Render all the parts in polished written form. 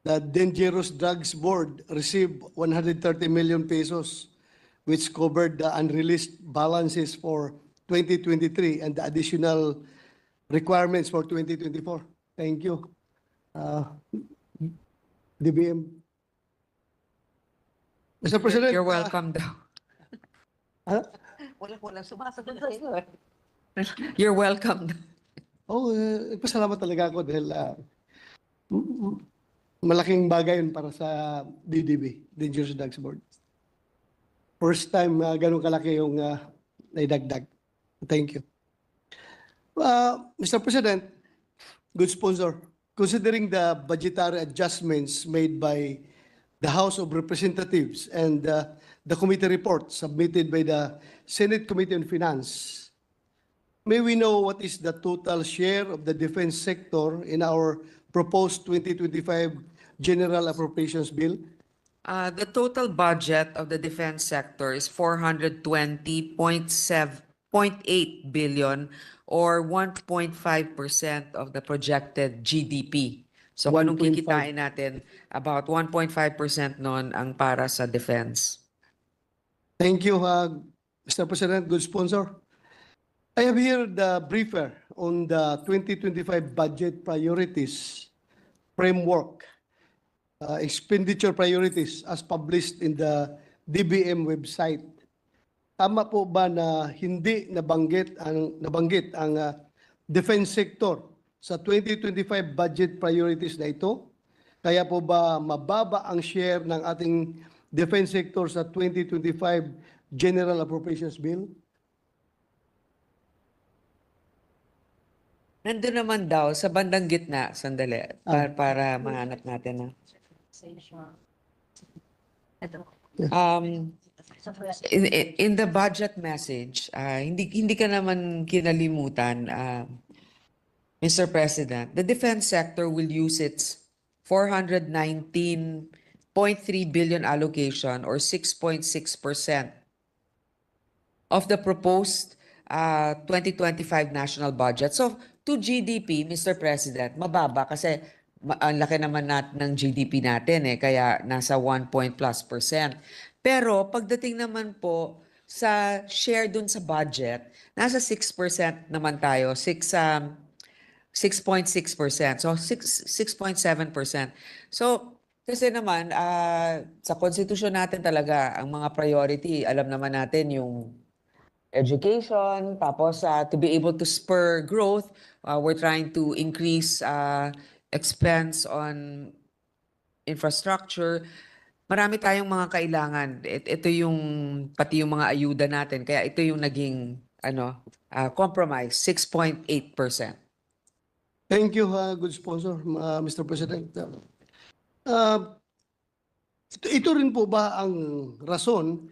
the Dangerous Drugs Board received 130 million pesos, which covered the unreleased balances for 2023 and the additional requirements for 2024. Thank you. DBM. Mr. President. You're welcome daw. Wala sumasagot sa iyo eh. You're welcome. Pasalamat talaga ako dahil malaking bagay yun para sa DDB, Dangerous Drugs Board. First time ganun kalaki yung naidagdag. Thank you. Mr. President, good sponsor, considering the budgetary adjustments made by the House of Representatives and the committee report submitted by the Senate Committee on Finance, may we know what is the total share of the defense sector in our proposed 2025 General Appropriations Bill? The total budget of the defense sector is 420.8 billion or 1.5% of the projected GDP. So anong 1.5. kikitain natin? About 1.5% nun ang para sa defense. Thank you, Mr. President, good sponsor. I have here the briefer on the 2025 budget priorities framework, expenditure priorities as published in the DBM website. Tama po ba na hindi nabanggit ang defense sector sa 2025 budget priorities na ito? Kaya po ba mababa ang share ng ating defense sector sa 2025 General Appropriations Bill? Nandun naman daw sa bandang gitna, sandali, para mahanap natin. In the budget message, hindi ka naman kinalimutan, Mr. President, the defense sector will use its 419.3 billion allocation or 6.6% of the proposed 2025 national budget. So, to GDP, Mr. President, mababa kasi ang laki naman ng GDP natin kaya nasa 1 point plus %. Pero pagdating naman po sa share dun sa budget, nasa 6% naman tayo, 6.6%. So 6.7%. So kasi naman sa konstitusyon natin talaga ang mga priority, alam naman natin yung education, tapos to be able to spur growth, we're trying to increase expense on infrastructure. Marami tayong mga kailangan. Ito yung pati yung mga ayuda natin. Kaya ito yung naging compromise, 6.8%. Thank you, good sponsor, Mr. President. Ito rin po ba ang rason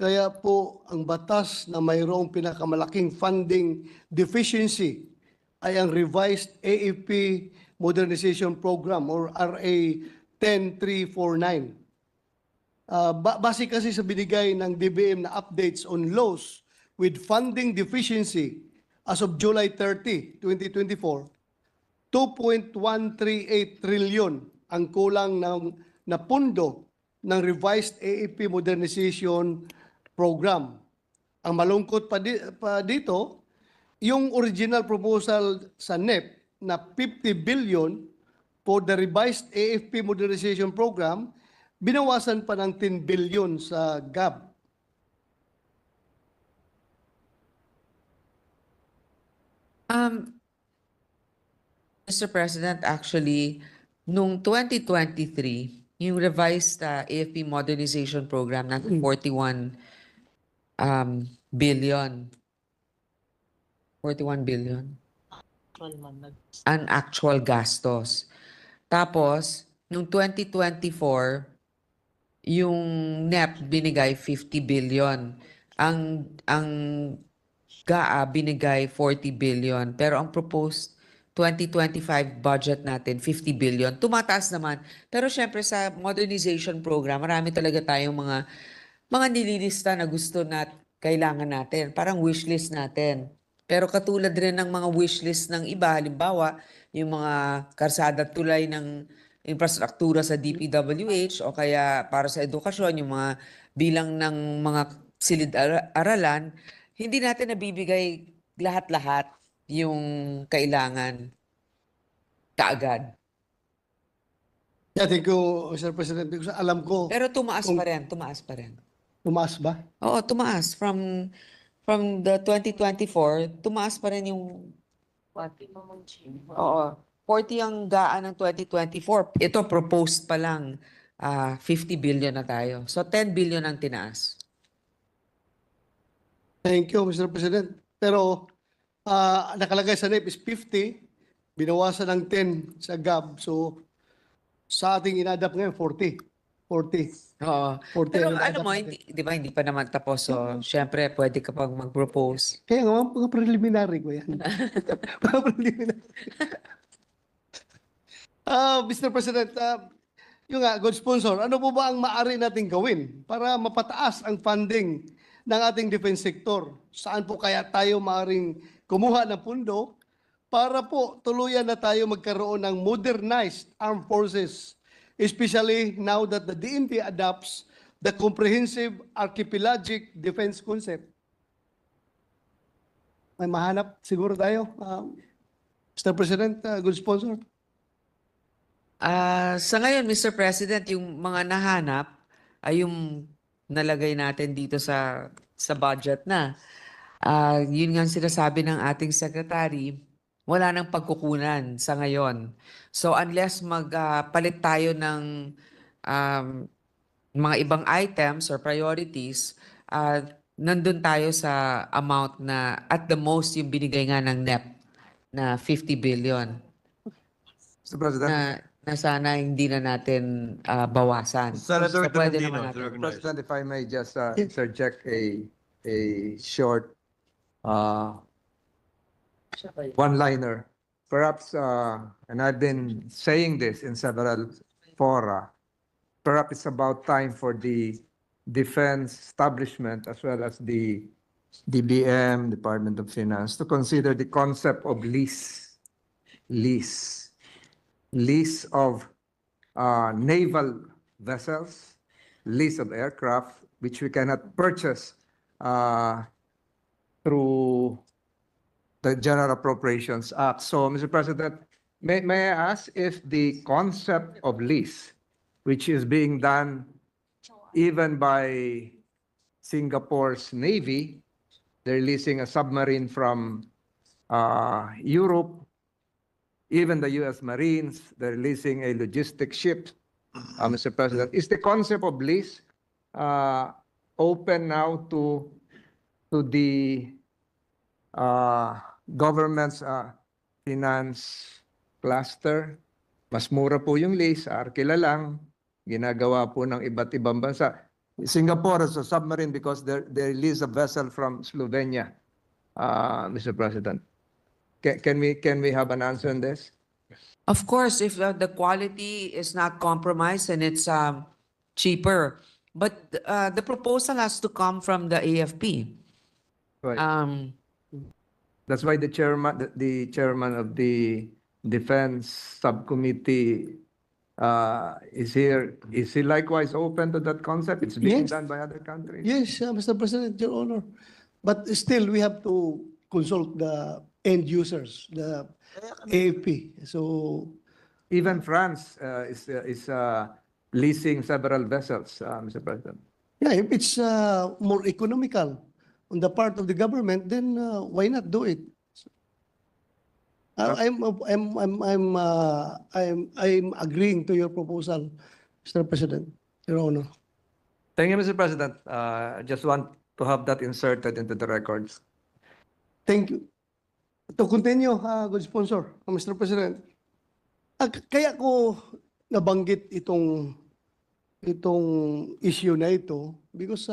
kaya po ang batas na mayroong pinakamalaking funding deficiency ay ang revised AFP Modernization Program or RA 10349? Base kasi sa binigay ng DBM na updates on laws with funding deficiency as of July 30, 2024, 2.138 trillion ang kulang na pundo ng revised AFP Modernization Program. Ang malungkot pa dito, yung original proposal sa NEP na 50 billion for the revised AFP Modernization Program, binawasan pa ng 10 billion sa GAB. Mr. President, actually, nung 2023, yung revised AFP Modernization Program na 41 billion. 41 billion. Ang actual gastos. Tapos, nung 2024, yung NEP binigay 50 billion. Ang GAA binigay 40 billion. Pero ang proposed 2025 budget natin, 50 billion. Tumataas naman. Pero syempre sa modernization program, marami talaga tayong mga nililista na gusto kailangan natin. Parang wishlist natin. Pero katulad rin ng mga wishlist ng iba, halimbawa, yung mga karsada tulay ng infrastruktura sa DPWH o kaya para sa edukasyon, yung mga bilang ng mga silid-aralan, hindi natin nabibigay lahat-lahat yung kailangan kaagad. Yeah, thank you, Mr. President. Because alam ko, Pero tumaas kung pa rin, tumaas pa rin. tumaas ba? Oo, tumaas. From the 2024, tumaas pa rin yung, oo, 40 ang gaan ng 2024. Ito, proposed pa lang, 50 billion na tayo. So, 10 billion ang tinaas. Thank you, Mr. President. Pero nakalagay sa NEP is 50, binawasan ng 10 sa GAB. So, sa ating inadapt ngayon, 40. 40. Oo. 40 Pero ang alam inadapt mo, natin. di ba, hindi pa naman tapos. So, syempre, pwede ka pang mag-propose. Kaya nga, mga preliminary ko yan. Mga preliminary. Mr. President, yung nga, good sponsor, ano po ba ang maaari nating gawin para mapataas ang funding ng ating defense sector? Saan po kaya tayo maaaring kumuha ng pundo para po tuluyan na tayo magkaroon ng modernized armed forces, especially now that the DND adopts the comprehensive archipelagic defense concept? May mahanap siguro tayo, Mr. President, good sponsor. Sa ngayon, Mr. President, yung mga nahanap ay yung nalagay natin dito sa budget na. Yun nga ang sinasabi ng ating secretary, wala nang pagkukunan sa ngayon. So unless magpalit tayo ng um, mga ibang items or priorities, nandun tayo sa amount na at the most yung binigay nga ng NEP na 50 billion Mr. President. na sana hindi na natin bawasan. Senator So, pwede Tolentino, naman natin. recognized. President, if I may just interject a short one-liner. Perhaps, and I've been saying this in several fora, perhaps it's about time for the defense establishment as well as the DBM, Department of Finance, to consider the concept of lease of naval vessels, lease of aircraft, which we cannot purchase through the General Appropriations Act. So, Mr. President, may I ask if the concept of lease, which is being done even by Singapore's Navy, they're leasing a submarine from Europe, even the U.S. Marines, they're leasing a logistic ship, Mr. President. Is the concept of lease open now to the government's finance cluster? Mas mura po yung lease, arkila lang, ginagawa po ng iba't ibang bansa. Singapore is a submarine because they lease a vessel from Slovenia, Mr. President. Can we have an answer on this? Of course, if the quality is not compromised and it's cheaper. But the proposal has to come from the AFP. Right. That's why the chairman of the Defense Subcommittee is here. Is he likewise open to that concept? It's being Yes. done by other countries. Yes, Mr. President, Your Honor. But still, we have to consult the end users, the AFP. So, Even France is leasing several vessels, Mr. President. yeah, if it's more economical on the part of the government, then why not do it? I'm agreeing to your proposal, Mr. President, Your Honor. Thank you, Mr. President. I just want to have that inserted into the records. Thank you. To continue, good sponsor, Mr. President. Kaya ko nabanggit itong issue na ito because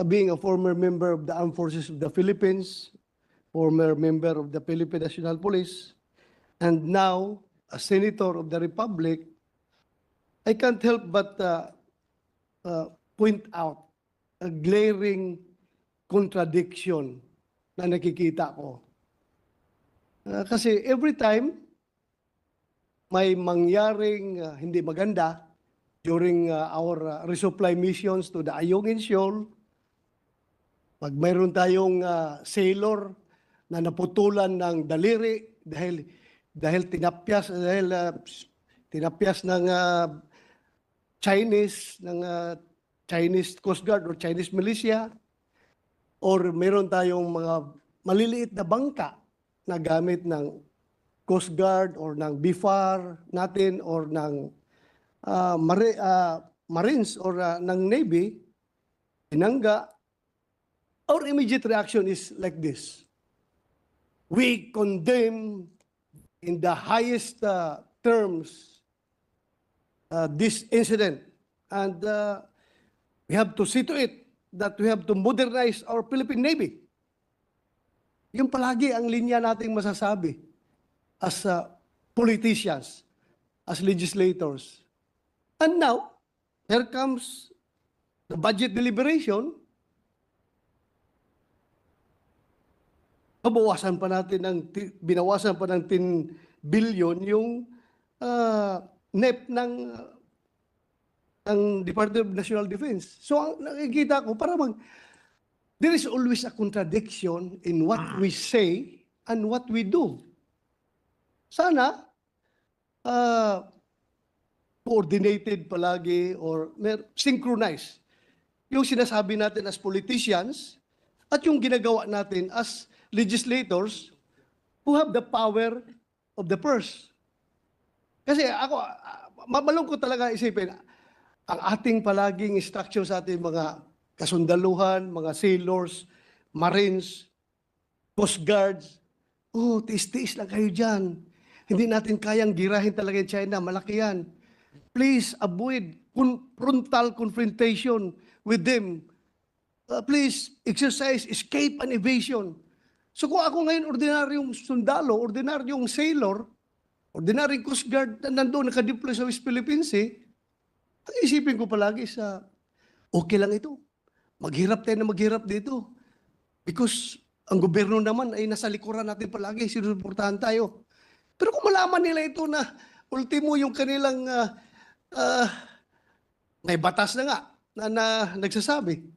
being a former member of the Armed Forces of the Philippines, former member of the Philippine National Police, and now a Senator of the Republic, I can't help but point out a glaring contradiction na nakikita ko. Kasi every time may mangyaring hindi maganda during our resupply missions to the Ayungin Shoal, pag mayroon tayong sailor na naputulan ng daliri dahil tinapyas ng Chinese Coast Guard or Chinese militia, or meron tayong mga maliliit na bangka na gamit ng Coast Guard or ng BIFAR natin or ng Marines or ng Navy, tinangga, our immediate reaction is like this. We condemn in the highest terms this incident, and we have to see to it that we have to modernize our Philippine Navy. Yung palagi ang linya nating masasabi as politicians, as legislators. And now, here comes the budget deliberation. Binawasan pa ng 10 billion yung NEP ng Department of National Defense. So, ang nakikita ko, there is always a contradiction in what we say and what we do. Sana, coordinated palagi or synchronized yung sinasabi natin as politicians at yung ginagawa natin as legislators who have the power of the purse. Kasi ako, malungkot talaga isipin, ang ating palaging instruction sa ating mga kasundaluhan, mga sailors, marines, coast guards, tiis-tiis lang kayo dyan. Hindi natin kayang girahin talaga yung China, malaki yan. Please avoid frontal confrontation with them. Please exercise escape and evasion. So kung ako ngayon ordinaryong sundalo, ordinaryong sailor, ordinaryong coast guard na nandun nakadeploy sa West Philippines, ang isipin ko palagi okay lang ito. Maghirap tayo na maghirap dito. Because ang gobyerno naman ay nasa likuran natin palagi, sinusuportahan tayo. Pero kung malaman nila ito na ultimo yung kanilang may batas na nga na nagsasabi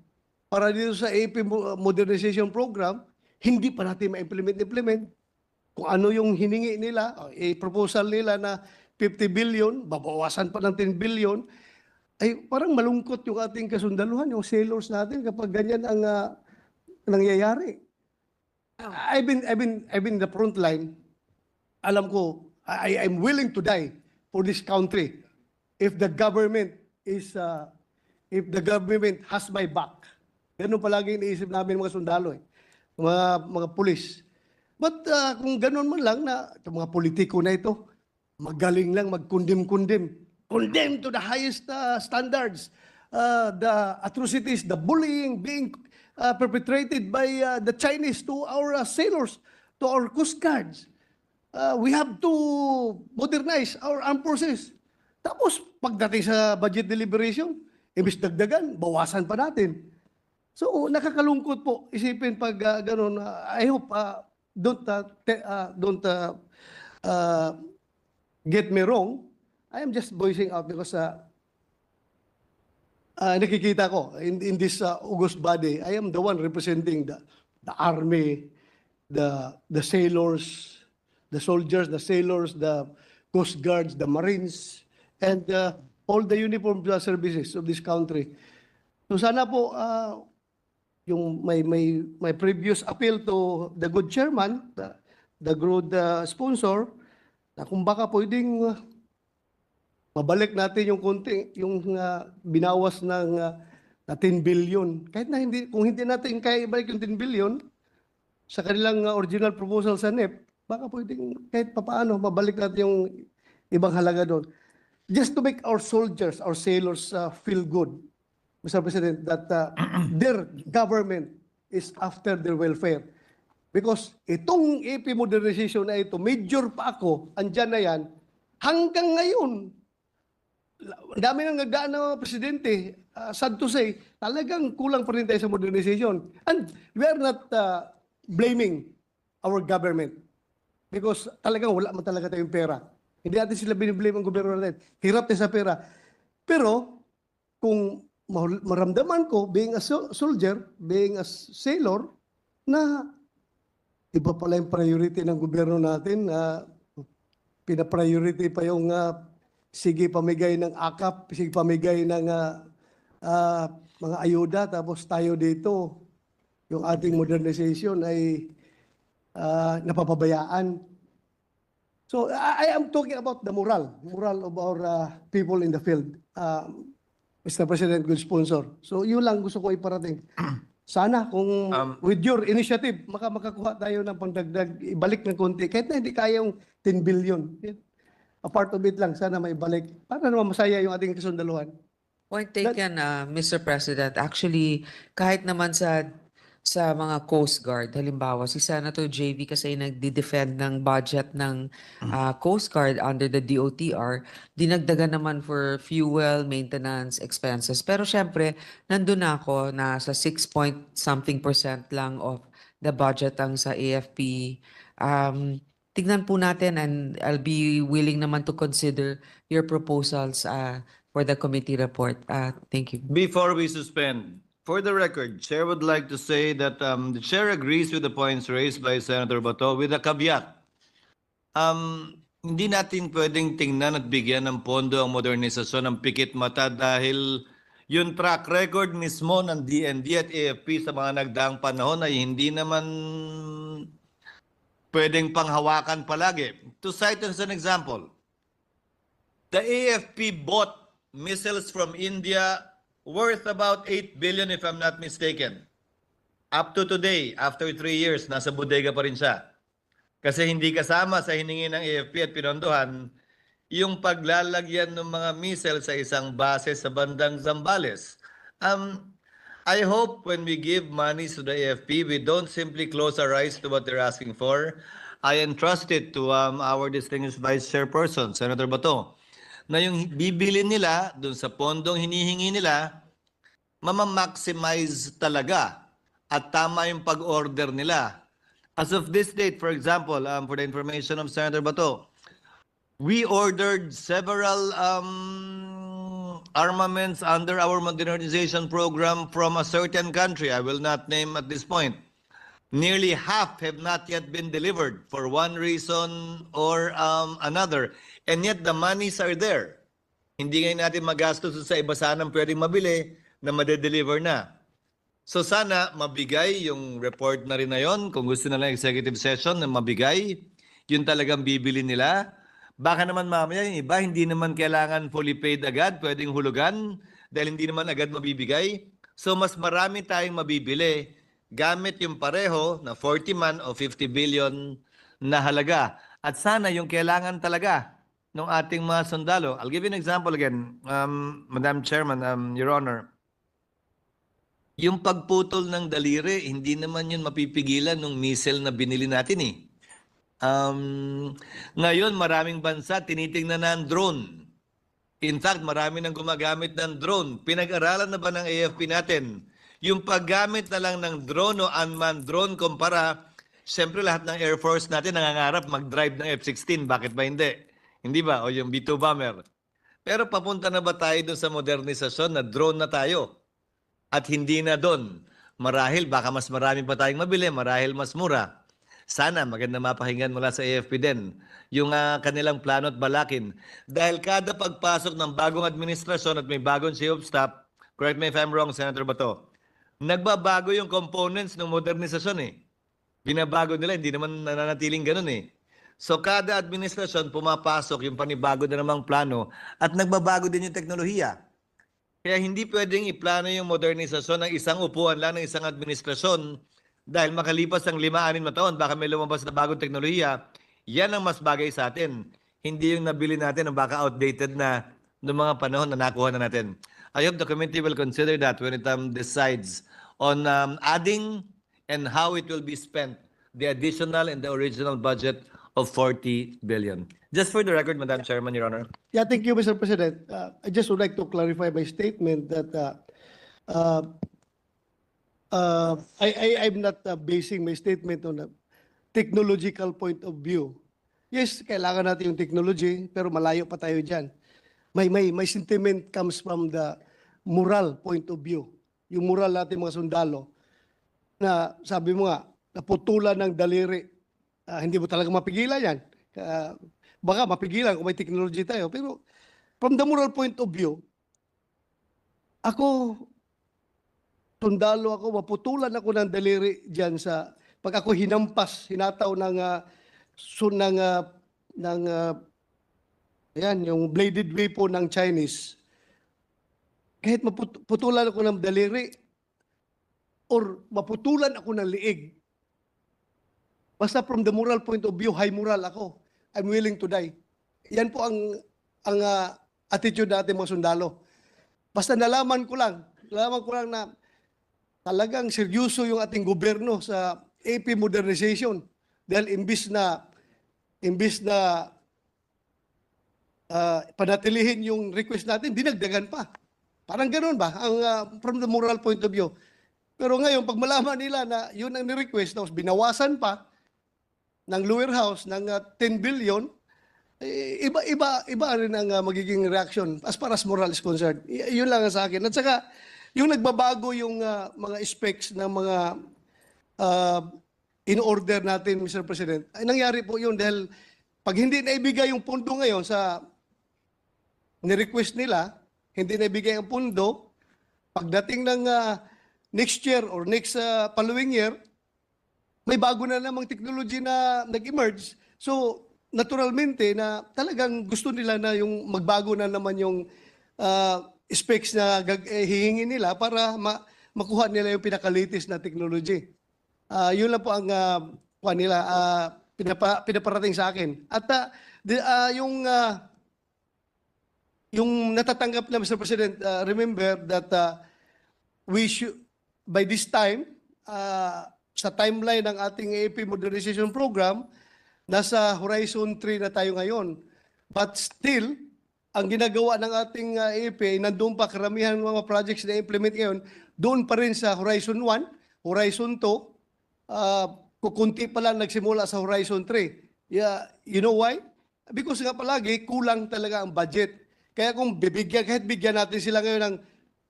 para dito sa AP Modernization Program, hindi pa natin ma-implement. Kung ano yung hiningi nila, proposal nila na 50 billion, babawasan pa ng 10 billion, ay parang malungkot yung ating kasundaluhan, yung sailors natin kapag ganyan ang nangyayari. I've been in the front line. Alam ko, I'm willing to die for this country if the government has my back. Ganun palagi iniisip namin mga sundalo, mga pulis. But kung ganun man lang na mga politiko na ito, magaling lang mag-condemn. Condemn to the highest standards. The atrocities, the bullying being perpetrated by the Chinese to our sailors, to our coast guards. We have to modernize our armed forces. Tapos, pagdating sa budget deliberation, imbis dagdagan, bawasan pa natin. So, nakakalungkot po isipin pag ganun. I hope don't get me wrong. I am just voicing out because nakikita ko in this august body, I am the one representing the army, the sailors, the soldiers, the sailors, the coast guards, the marines, and all the uniformed services of this country. So sana po yung my previous appeal to the good chairman, the good sponsor, na kung baka pwedeng mabalik natin yung konti, yung binawas ng 10 billion. Kahit na kung hindi natin kaya ibalik yung 10 billion sa kanilang original proposal sa NEP, baka pwedeng kahit papaano mabalik natin yung ibang halaga doon. Just to make our soldiers, our sailors feel good, Mr. President, that their government is after their welfare. Because itong AP modernization na ito, major pa ako, andyan na yan, hanggang ngayon, ang dami nang nagdaan ng presidente, sad to say, talagang kulang pa rin tayo sa modernization. And we are not blaming our government because talagang wala man talaga tayong pera. Hindi natin sila biniblame ang gobyerno natin. Hirap din sa pera. Pero, kung maramdaman ko, being a soldier, being a sailor, na iba pala yung priority ng gobyerno natin. Pina-priority pa yung sige pamigay ng akap, sige pamigay ng mga ayuda, tapos tayo dito, yung ating modernization ay napapabayaan. So I am talking about the moral of our people in the field. Mr. President, good sponsor. So yun lang gusto ko iparating. Sana kung with your initiative, makakuha tayo ng pangdagdag, ibalik ng konti. Kahit na hindi kaya yung 10 billion. A part of it lang, sana maibalik. Para naman masaya yung ating kasundaluhan. Point taken, Mr. President. Actually, kahit naman sa mga Coast Guard, halimbawa si Senator JV kasi nagdi-defend ng budget ng Coast Guard under the DOTR, dinagdagan naman for fuel, maintenance, expenses. Pero syempre, nandun na ako na sa 6-point-something% lang of the budget ang sa AFP. Tignan po natin and I'll be willing naman to consider your proposals for the committee report. Thank you. Before we suspend, for the record, Chair would like to say that the Chair agrees with the points raised by Senator Bato with a caveat. Hindi natin pwedeng tingnan at bigyan ng pondo ang modernisasyon ng pikit mata dahil yung track record mismo ng DND at AFP sa mga nagdaang panahon ay hindi naman pwedeng panghawakan palagi. To cite as an example, the AFP bought missiles from India worth about 8 billion if I'm not mistaken. Up to today, after 3 years, nasa bodega pa rin siya. Kasi hindi kasama sa hiningi ng AFP at pinondohan yung paglalagyan ng mga missiles sa isang base sa bandang Zambales. I hope when we give money to the AFP, we don't simply close our eyes to what they're asking for. I entrust it to our distinguished Vice Chairperson, Senator Bato, na yung bibili nila dun sa pondong hinihingi nila, mamamaximize talaga at tama yung pag-order nila. As of this date, for example, for the information of Senator Bato, we ordered several armaments under our modernization program from a certain country. I will not name at this point. Nearly half have not yet been delivered for one reason or another. And yet the monies are there. Hindi ngayon natin magastos sa iba sanang pwedeng mabili na madedeliver na. So sana mabigay yung report na rin na yon. Kung gusto nila executive session na mabigay, yun talagang bibili nila. Baka naman mamaya yung iba hindi naman kailangan fully paid agad, pwedeng hulugan dahil hindi naman agad mabibigay. So mas marami tayong mabibili gamit yung pareho na 40 man o 50 billion na halaga. At sana yung kailangan talaga ng ating mga sundalo. I'll give you an example again, Madam Chairman, Your Honor. Yung pagputol ng daliri, hindi naman yun mapipigilan ng missile na binili natin eh. Ngayon, maraming bansa tinitingnan na ang drone. In fact, marami nang gumagamit ng drone. Pinag-aralan na ba ng AFP natin? Yung paggamit na lang ng drone o unmanned drone kumpara, siyempre lahat ng Air Force natin nangangarap mag-drive ng F-16. Bakit ba hindi? Hindi ba? O yung B-2 bomber. Pero papunta na ba tayo doon sa modernisasyon na drone na tayo? At hindi na doon. Marahil, baka mas marami pa tayong mabili, marahil mas mura. Sana maganda mapakinggan mula sa AFP din yung kanilang plano at balakin. Dahil kada pagpasok ng bagong administrasyon at may bagong chief of staff, correct me if I'm wrong, Senator Bato, nagbabago yung components ng modernisasyon eh. Binabago nila, hindi naman nananatiling ganun eh. So kada administrasyon pumapasok yung panibago na namang plano at nagbabago din yung teknolohiya. Kaya hindi pwedeng iplano yung modernisasyon ng isang upuan lang ng isang administrasyon dahil makalipas ang 5-6 na taon, baka may lumabas na bagong teknolohiya, yan ang mas bagay sa atin. Hindi yung nabili natin ang baka outdated na noong mga panahon na nakuha na natin. I hope the committee will consider that when it decides on adding and how it will be spent, the additional and the original budget of 40 billion. Just for the record, Madam Chairman, Your Honor. Yeah, thank you, Mr. President. I just would like to clarify my statement that I'm not basing my statement on a technological point of view. Yes, kailangan natin yung technology, pero malayo pa tayo dyan. May sentiment comes from the moral point of view. Yung moral natin mga sundalo, na sabi mo nga, naputulan ng daliri. Hindi mo talaga mapigilan yan. Baka mapigilan kung may technology tayo. Pero from the moral point of view, ako, sundalo ako, maputulan ako ng daliri dyan sa, pag ako hinampas, hinataw ayan, yung bladed weapon ng Chinese, kahit maputulan ako ng daliri, or maputulan ako ng liig, basta from the moral point of view, high moral ako. I'm willing to die. Yan po ang attitude natin mga sundalo. Basta nalaman ko lang na talagang seryoso yung ating gobyerno sa AP modernization. Dahil imbis na panatilihin yung request natin, dinagdagan pa. Parang ganoon ba? From the moral point of view. Pero ngayon, pag malaman nila na yun ang ni-request, tapos binawasan pa ng lower house ng 10 billion, iba rin ang magiging reaction as far as moral is concerned. Yun lang ang sa akin. At saka, yung nagbabago yung mga specs ng mga in-order natin, Mr. President, ay nangyari po yun dahil pag hindi naibigay yung pondo ngayon sa ni-request nila, hindi naibigay ang pondo, pagdating ng next year or next following year, may bago na namang technology na nag-emerge. So, naturalmente na talagang gusto nila na yung magbago na naman yung specs na hihingin nila para makuha nila yung pinaka-latest na technology. Yun lang po ang pinaparating sa akin. At yung natatanggap na, Mr. President, remember that we should, by this time, sa timeline ng ating AP Modernization Program, nasa Horizon 3 na tayo ngayon. But still, ang ginagawa ng ating AP, nandun pa karamihan ng mga projects na implement ngayon, doon pa rin sa Horizon 1, Horizon 2, kukunti pa lang nagsimula sa Horizon 3. Yeah, you know why? Because nga palagi, kulang talaga ang budget. Kaya kung kahit bigyan natin sila ngayon ng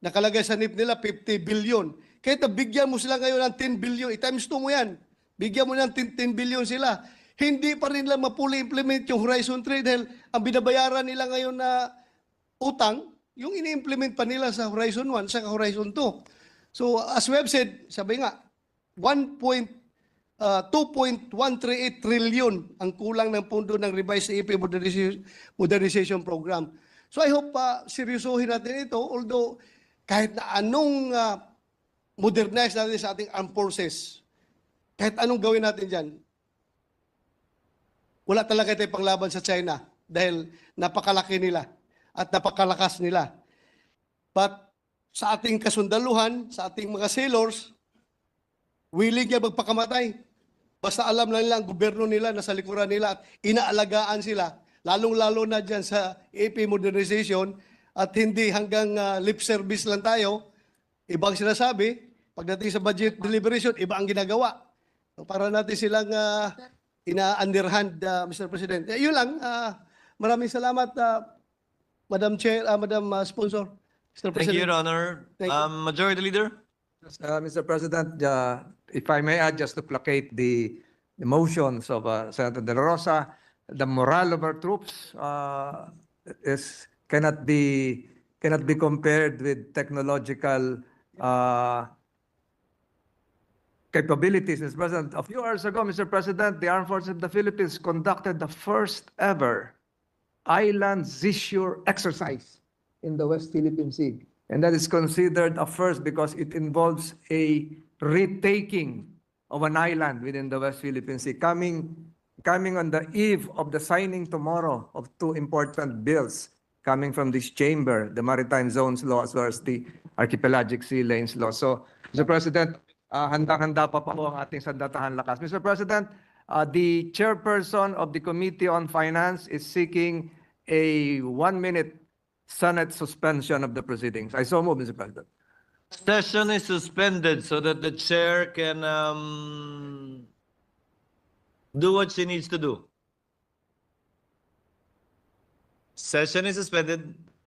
nakalagay sa NIP nila 50 billion, kahit bigyan mo sila ngayon ng 10 billion, i-times 2 mo yan, bigyan mo ng 10 billion sila, hindi pa rin lang mapuli implement yung Horizon 3 dahil ang binabayaran nila ngayon na utang, yung ini-implement pa nila sa Horizon 1 sa Horizon 2. So as we have said, sabi nga, 2.138 trillion ang kulang ng pondo ng revised AP modernization program. So I hope seryosohin natin ito, although kahit na anong modernize natin sa ating armed forces, kahit anong gawin natin dyan, wala talaga tayong panglaban sa China dahil napakalaki nila at napakalakas nila. But sa ating kasundaluhan, sa ating mga sailors, willing niya magpakamatay. Basta alam na nila ang gobyerno nila, nasa likuran nila at inaalagaan sila. Lalong-lalo na dyan sa AP modernization at hindi hanggang lip service lang tayo. Ibang sinasabi, pagdating sa budget deliberation, iba ang ginagawa. So, para natin silang ina-underhand, Mr. President. Yun lang. Maraming salamat, Madam Chair, Madam Sponsor, Mr. Thank you, President. Your Honor. Thank you. Majority Leader? Mr. President, if I may add, just to placate the motions of Senator De La Rosa, the morale of our troops cannot be compared with technological capabilities. Mr. President, a few hours ago, Mr. President, the Armed Forces of the Philippines conducted the first ever island seizure exercise in the West Philippine Sea. And that is considered a first because it involves a retaking of an island within the West Philippine Sea, coming on the eve of the signing tomorrow of two important bills coming from this chamber, the Maritime Zones Law as well as the Archipelagic Sea Lanes Law. So, Mr. President, handang-handa pa po ang ating sandatahan lakas. Mr. President, the chairperson of the Committee on Finance is seeking a 1-minute Senate suspension of the proceedings. I so move, Mr. President. Session is suspended so that the chair can do what she needs to do. Session is suspended.